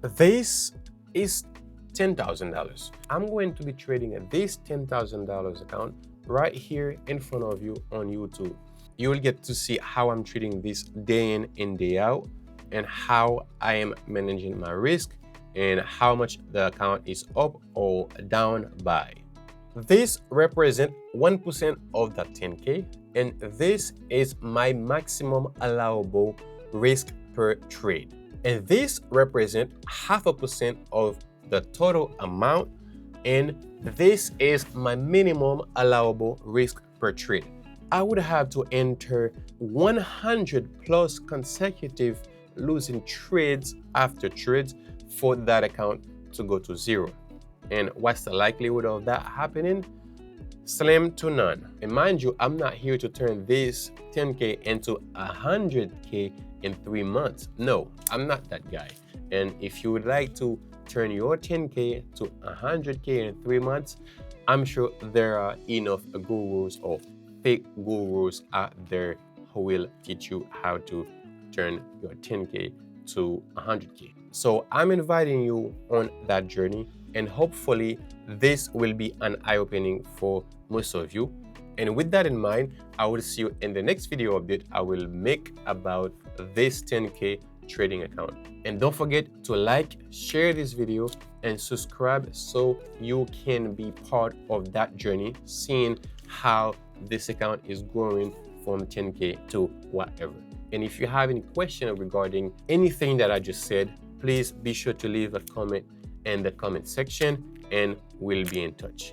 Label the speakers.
Speaker 1: This is $10,000. I'm going to be trading this $10,000 account right here in front of you on YouTube. You will get to see how I'm treating this day in and day out, and how I am managing my risk, and how much the account is up or down by. This represents 1% of the 10K, and this is my maximum allowable risk per trade. And this represents 0.5% of the total amount, and this is my minimum allowable risk per trade. I would have to enter 100 plus consecutive losing trades after trades for that account to go to zero. And what's the likelihood of that happening? Slim to none. And mind you, I'm not here to turn this 10K into 100K in 3 months. No, I'm not that guy. And if you would like to turn your 10K to 100K in 3 months, I'm sure there are enough gurus or fake gurus out there who will teach you how to turn your 10K to 100K. So I'm inviting you on that journey, and hopefully this will be an eye-opening for most of you. And with that in mind, I will see you in the next video update I will make about this 10K trading account. And don't forget to like, share this video, and subscribe so you can be part of that journey, seeing how this account is growing from 10K to whatever. And if you have any question regarding anything that I just said, please be sure to leave a comment in the comment section, and we'll be in touch.